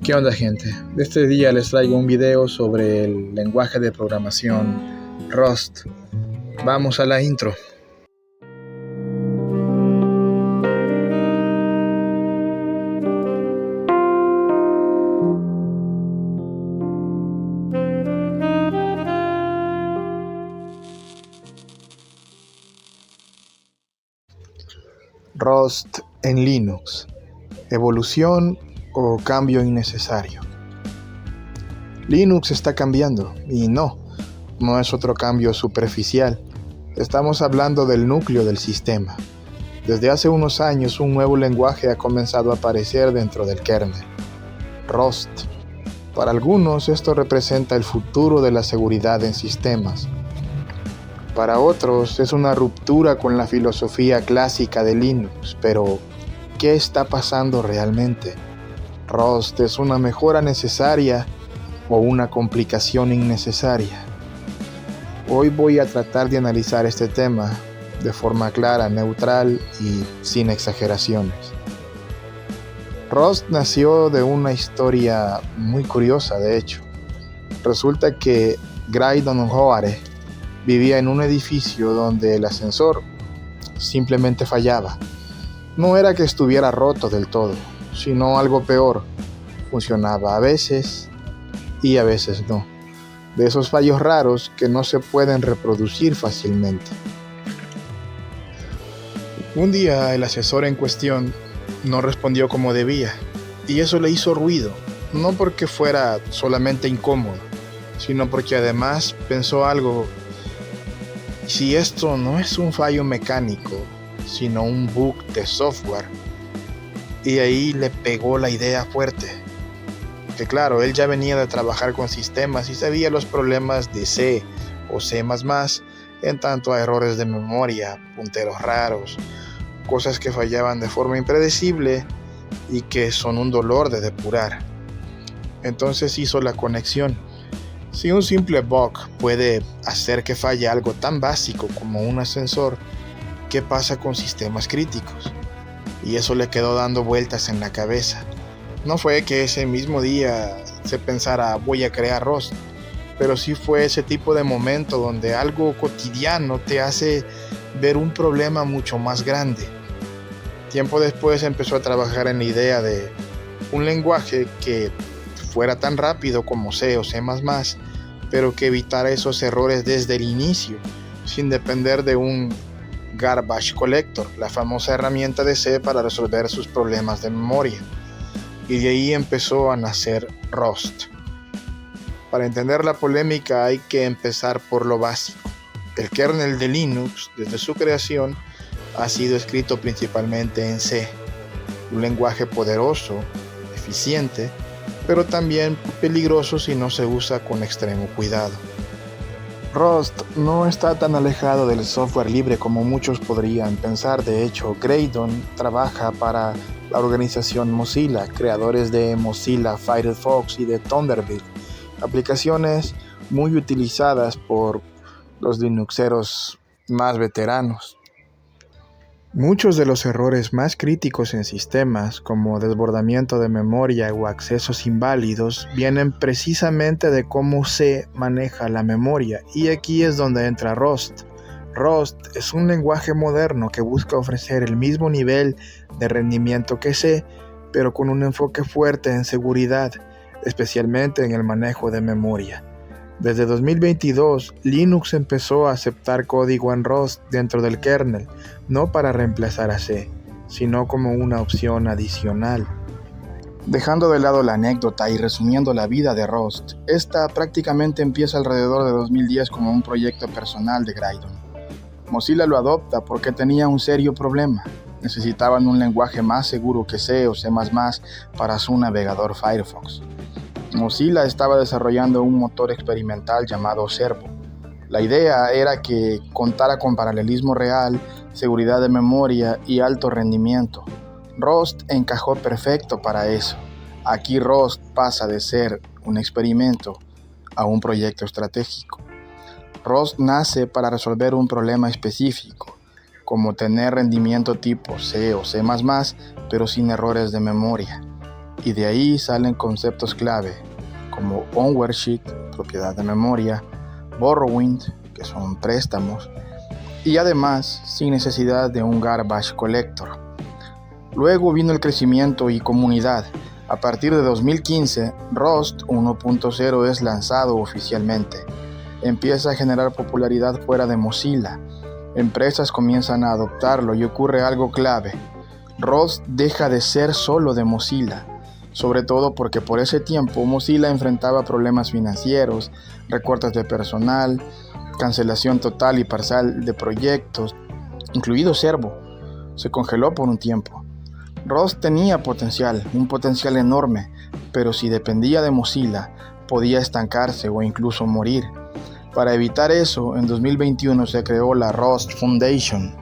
¿Qué onda, gente? Este día les traigo un video sobre el lenguaje de programación Rust. Vamos a la intro. Rust en Linux. ¿Evolución o cambio innecesario? Linux está cambiando y no es otro cambio superficial. Estamos hablando del núcleo del sistema. Desde hace unos años un nuevo lenguaje ha comenzado a aparecer dentro del kernel, Rust. Para algunos esto representa el futuro de la seguridad en sistemas. Para otros es una ruptura con la filosofía clásica de Linux, pero ¿qué está pasando realmente? ¿Rust es una mejora necesaria o una complicación innecesaria? Hoy voy a tratar de analizar este tema de forma clara, neutral y sin exageraciones. Rust nació de una historia muy curiosa, de hecho. Resulta que Graydon O'Hare vivía en un edificio donde el ascensor simplemente fallaba. No era que estuviera roto del todo, sino algo peor. Funcionaba a veces y a veces no. De esos fallos raros que no se pueden reproducir fácilmente. Un día el asesor en cuestión no respondió como debía, y eso le hizo ruido, no porque fuera solamente incómodo, sino porque además pensó algo: si esto no es un fallo mecánico, sino un bug de software. Y ahí le pegó la idea fuerte. Que claro, él ya venía de trabajar con sistemas y sabía los problemas de C o C++, en tanto a errores de memoria, punteros raros, cosas que fallaban de forma impredecible y que son un dolor de depurar. Entonces hizo la conexión. Si un simple bug puede hacer que falle algo tan básico como un ascensor, ¿qué pasa con sistemas críticos? Y eso le quedó dando vueltas en la cabeza. No fue que ese mismo día se pensara voy a crear Rust, pero sí fue ese tipo de momento donde algo cotidiano te hace ver un problema mucho más grande. Tiempo después empezó a trabajar en la idea de un lenguaje que fuera tan rápido como C o C++, pero que evitara esos errores desde el inicio, sin depender de un garbage collector, la famosa herramienta de C para resolver sus problemas de memoria. Y de ahí empezó a nacer Rust. Para entender la polémica hay que empezar por lo básico. El kernel de Linux, desde su creación, ha sido escrito principalmente en C, un lenguaje poderoso, eficiente, pero también peligroso si no se usa con extremo cuidado. Rust no está tan alejado del software libre como muchos podrían pensar. De hecho, Graydon trabaja para la organización Mozilla, creadores de Mozilla Firefox y de Thunderbird, aplicaciones muy utilizadas por los linuxeros más veteranos. Muchos de los errores más críticos en sistemas, como desbordamiento de memoria o accesos inválidos, vienen precisamente de cómo se maneja la memoria, y aquí es donde entra Rust. Rust es un lenguaje moderno que busca ofrecer el mismo nivel de rendimiento que C, pero con un enfoque fuerte en seguridad, especialmente en el manejo de memoria. Desde 2022, Linux empezó a aceptar código en Rust dentro del kernel, no para reemplazar a C, sino como una opción adicional. Dejando de lado la anécdota y resumiendo la vida de Rust, esta prácticamente empieza alrededor de 2010 como un proyecto personal de Graydon. Mozilla lo adopta porque tenía un serio problema. Necesitaban un lenguaje más seguro que C o C++ para su navegador Firefox. Mozilla estaba desarrollando un motor experimental llamado Servo. La idea era que contara con paralelismo real, seguridad de memoria y alto rendimiento. Rust encajó perfecto para eso. Aquí Rust pasa de ser un experimento a un proyecto estratégico. Rust nace para resolver un problema específico, como tener rendimiento tipo C o C++, pero sin errores de memoria. y de ahí salen conceptos clave como ownership, propiedad de memoria, borrowing, que son préstamos, y además sin necesidad de un garbage collector. Luego vino el crecimiento y comunidad. A partir de 2015, Rust 1.0 es lanzado oficialmente. Empieza a generar popularidad fuera de Mozilla. Empresas comienzan a adoptarlo y ocurre algo clave. Rust deja de ser solo de Mozilla, sobre todo porque por ese tiempo Mozilla enfrentaba problemas financieros, recortes de personal, cancelación total y parcial de proyectos, incluido Servo. Se congeló por un tiempo. Rust tenía potencial, un potencial enorme, pero si dependía de Mozilla, podía estancarse o incluso morir. Para evitar eso, en 2021 se creó la Rust Foundation,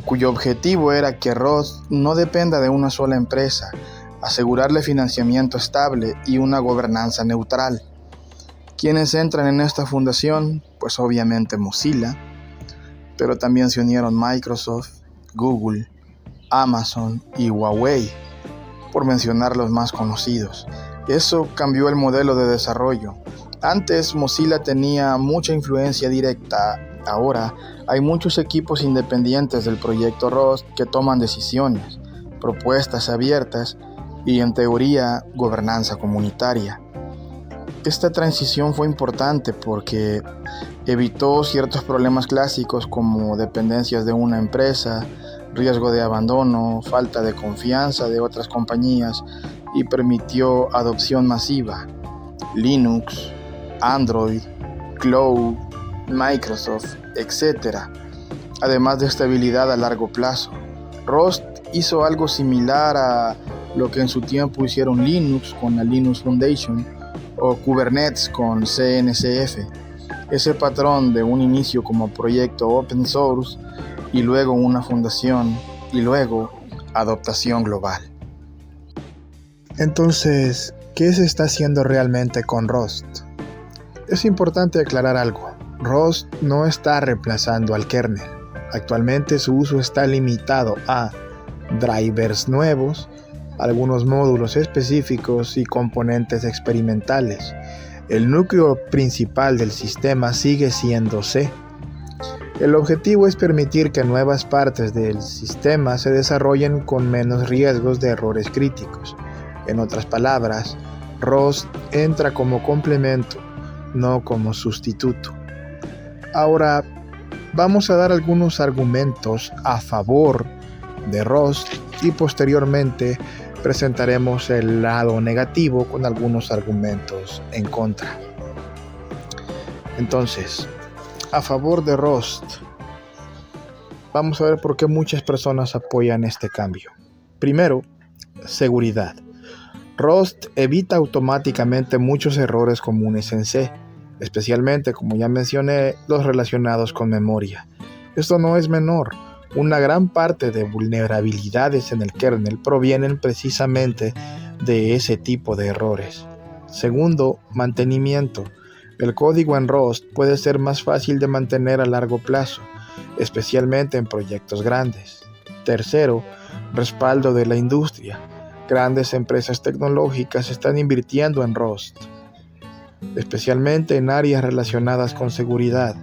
cuyo objetivo era que Rust no dependa de una sola empresa, asegurarle financiamiento estable y una gobernanza neutral. ¿Quiénes entran en esta fundación? Pues obviamente Mozilla, pero también se unieron Microsoft, Google, Amazon y Huawei, por mencionar los más conocidos. Eso cambió el modelo de desarrollo. Antes Mozilla tenía mucha influencia directa, ahora hay muchos equipos independientes del proyecto Rust que toman decisiones, propuestas abiertas y en teoría gobernanza comunitaria. Esta transición fue importante porque evitó ciertos problemas clásicos como dependencias de una empresa, riesgo de abandono, falta de confianza de otras compañías y permitió adopción masiva. Linux, Android, Cloud, Microsoft, etc. Además de estabilidad a largo plazo. Rust hizo algo similar a lo que en su tiempo hicieron Linux con la Linux Foundation o Kubernetes con CNCF. Ese patrón de un inicio como proyecto open source y luego una fundación y luego adoptación global. Entonces, ¿qué se está haciendo realmente con Rust? Es importante aclarar algo. Rust no está reemplazando al kernel. Actualmente su uso está limitado a drivers nuevos, algunos módulos específicos y componentes experimentales. El núcleo principal del sistema sigue siendo C. El objetivo es permitir que nuevas partes del sistema se desarrollen con menos riesgos de errores críticos. En otras palabras, Rust entra como complemento, no como sustituto. Ahora, vamos a dar algunos argumentos a favor de Rust y posteriormente presentaremos el lado negativo con algunos argumentos en contra. Entonces, a favor de Rust, vamos a ver por qué muchas personas apoyan este cambio. Primero, seguridad. Rust evita automáticamente muchos errores comunes en C, especialmente, como ya mencioné, los relacionados con memoria. Esto no es menor. Una gran parte de vulnerabilidades en el kernel provienen precisamente de ese tipo de errores. Segundo, mantenimiento. El código en Rust puede ser más fácil de mantener a largo plazo, especialmente en proyectos grandes. Tercero, respaldo de la industria. Grandes empresas tecnológicas están invirtiendo en Rust, especialmente en áreas relacionadas con seguridad.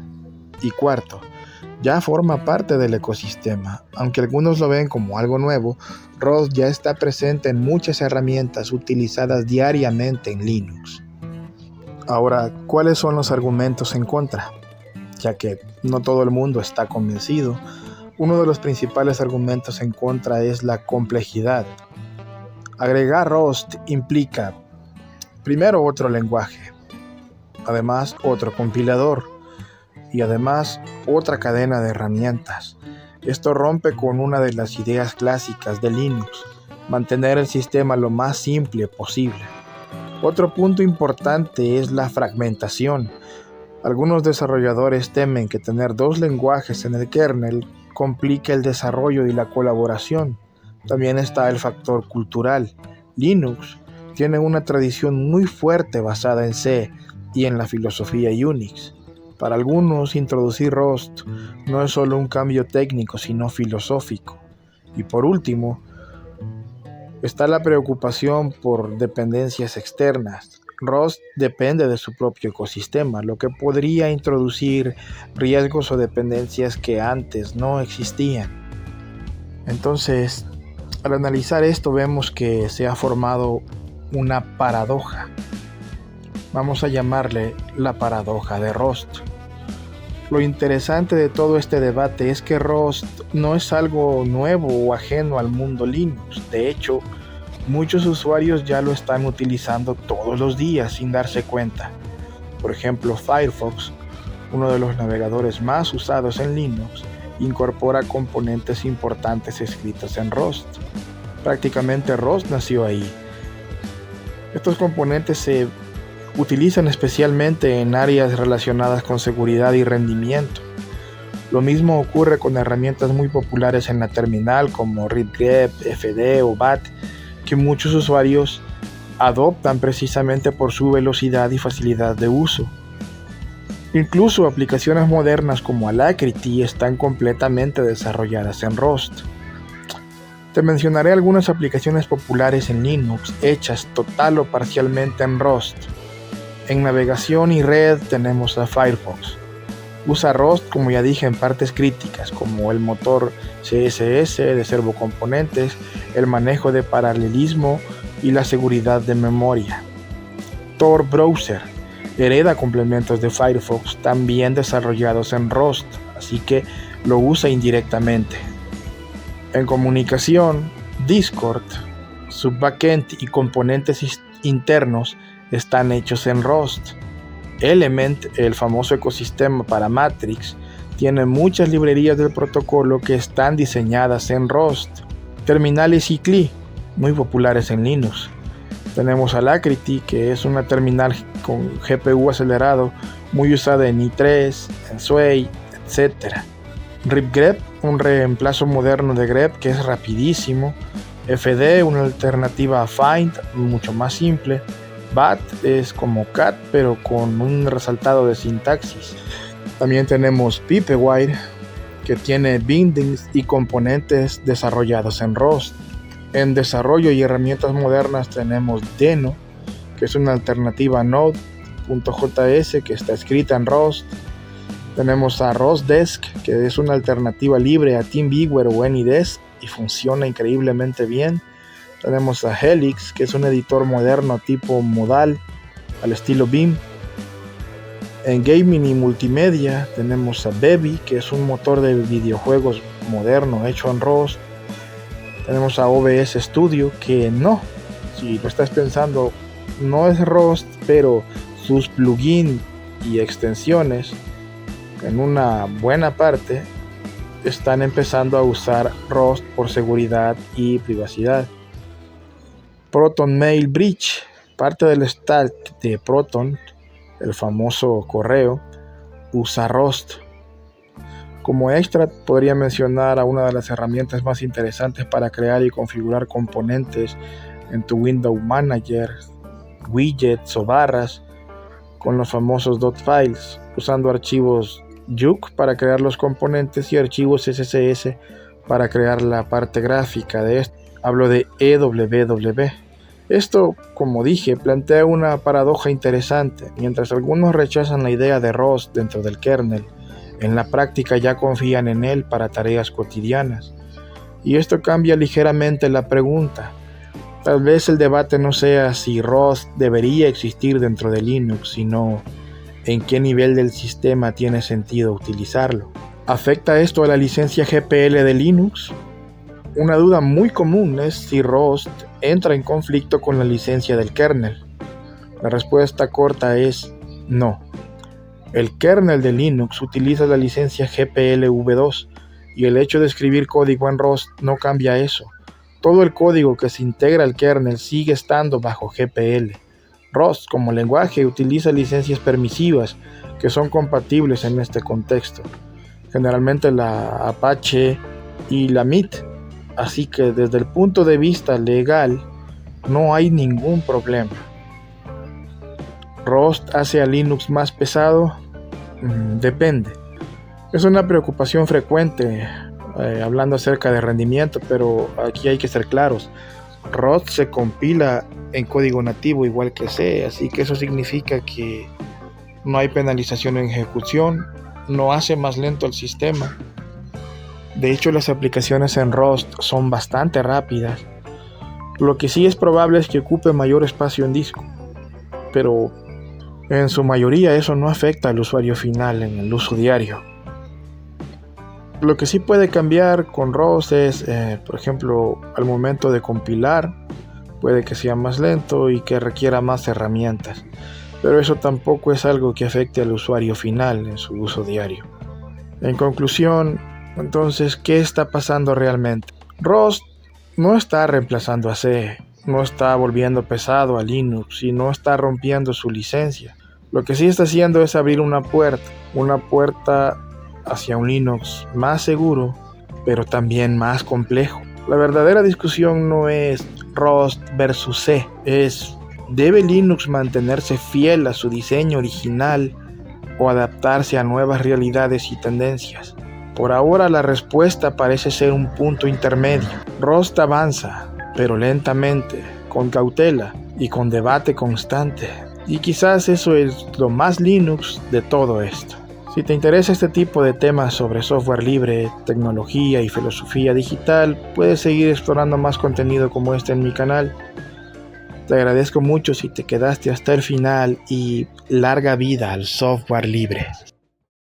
Y cuarto, ya forma parte del ecosistema. Aunque algunos lo ven como algo nuevo, Rust ya está presente en muchas herramientas utilizadas diariamente en Linux. Ahora, ¿cuáles son los argumentos en contra? Ya que no todo el mundo está convencido, uno de los principales argumentos en contra es la complejidad. Agregar Rust implica, primero, otro lenguaje, además otro compilador y además otra cadena de herramientas. Esto rompe con una de las ideas clásicas de Linux, mantener el sistema lo más simple posible. Otro punto importante es la fragmentación. Algunos desarrolladores temen que tener dos lenguajes en el kernel complique el desarrollo y la colaboración. También está el factor cultural. Linux tiene una tradición muy fuerte basada en C y en la filosofía Unix. Para algunos, introducir Rust no es solo un cambio técnico, sino filosófico. Y por último, Está la preocupación por dependencias externas. Rust depende de su propio ecosistema, lo que podría introducir riesgos o dependencias que antes no existían. Entonces, al analizar esto vemos que se ha formado una paradoja. Vamos a llamarle la paradoja de Rust. Lo interesante de todo este debate es que Rust no es algo nuevo o ajeno al mundo Linux. De hecho, muchos usuarios ya lo están utilizando todos los días sin darse cuenta. Por ejemplo, Firefox, uno de los navegadores más usados en Linux, incorpora componentes importantes escritos en Rust. Prácticamente Rust nació ahí. Estos componentes se utilizan especialmente en áreas relacionadas con seguridad y rendimiento. Lo mismo ocurre con herramientas muy populares en la terminal como RibGrep, FD o BAT, que muchos usuarios adoptan precisamente por su velocidad y facilidad de uso. Incluso aplicaciones modernas como Alacrity están completamente desarrolladas en Rust. Te mencionaré algunas aplicaciones populares en Linux hechas total o parcialmente en Rust. En navegación y red tenemos a Firefox. Usa Rust, como ya dije, en partes críticas como el motor CSS de servocomponentes, el manejo de paralelismo y la seguridad de memoria. Tor Browser hereda complementos de Firefox también desarrollados en Rust, así que lo usa indirectamente. En comunicación, Discord, su backend y componentes internos están hechos en Rust. Element, el famoso ecosistema para Matrix, tiene muchas librerías del protocolo que están diseñadas en Rust. Terminales y CLI, muy populares en Linux. Tenemos Alacrity, que es una terminal con GPU acelerado, muy usada en i3, en Sway, etc. RibGrep, un reemplazo moderno de grep que es rapidísimo. FD, una alternativa a Find, mucho más simple. BAT es como cat, pero con un resaltado de sintaxis. También tenemos Pipewire, que tiene bindings y componentes desarrollados en Rust. En desarrollo y herramientas modernas tenemos Deno, que es una alternativa a Node.js que está escrita en Rust. Tenemos a RustDesk, que es una alternativa libre a TeamViewer o AnyDesk y funciona increíblemente bien. Tenemos a Helix, que es un editor moderno tipo modal, al estilo Vim. En gaming y multimedia tenemos a Bevy, que es un motor de videojuegos moderno hecho en Rust. Tenemos a OBS Studio, que no, si lo estás pensando, no es Rust, pero sus plugins y extensiones, en una buena parte, están empezando a usar Rust por seguridad y privacidad. Proton Mail Bridge, parte del stack de Proton, el famoso correo, usa Rust. Como extra podría mencionar a una de las herramientas más interesantes para crear y configurar componentes en tu Window Manager, widgets o barras, con los famosos .files, usando archivos Juk para crear los componentes y archivos SCS para crear la parte gráfica de esto. Hablo de EWW. Esto, como dije, plantea una paradoja interesante. Mientras algunos rechazan la idea de Rust dentro del kernel, en la práctica ya confían en él para tareas cotidianas. Y esto cambia ligeramente la pregunta. Tal vez el debate no sea si Rust debería existir dentro de Linux, sino en qué nivel del sistema tiene sentido utilizarlo. ¿Afecta esto a la licencia GPL de Linux? Una duda muy común es si Rust entra en conflicto con la licencia del kernel. La respuesta corta es no. El kernel de Linux utiliza la licencia GPL-v2 y el hecho de escribir código en Rust no cambia eso. Todo el código que se integra al kernel sigue estando bajo GPL. Rust como lenguaje utiliza licencias permisivas que son compatibles en este contexto, generalmente la Apache y la MIT. Así que desde el punto de vista legal no hay ningún problema. ¿Rust hace a Linux más pesado? Depende. Es una preocupación frecuente hablando acerca de rendimiento, pero aquí hay que ser claros. Rust se compila en código nativo igual que C, así que eso significa que no hay penalización en ejecución, no hace más lento el sistema. De hecho, las aplicaciones en Rust son bastante rápidas. Lo que sí es probable es que ocupe mayor espacio en disco, pero en su mayoría eso no afecta al usuario final en el uso diario. Lo que sí puede cambiar con Rust es, por ejemplo, al momento de compilar, puede que sea más lento y que requiera más herramientas, pero eso tampoco es algo que afecte al usuario final en su uso diario. En conclusión, entonces, ¿qué está pasando realmente? Rust no está reemplazando a C, no está volviendo pesado a Linux y no está rompiendo su licencia. Lo que sí está haciendo es abrir una puerta hacia un Linux más seguro, pero también más complejo. La verdadera discusión no es Rust versus C, es ¿debe Linux mantenerse fiel a su diseño original o adaptarse a nuevas realidades y tendencias? Por ahora la respuesta parece ser un punto intermedio. Rust avanza, pero lentamente, con cautela y con debate constante. Y quizás eso es lo más Linux de todo esto. Si te interesa este tipo de temas sobre software libre, tecnología y filosofía digital, puedes seguir explorando más contenido como este en mi canal. Te agradezco mucho si te quedaste hasta el final y larga vida al software libre.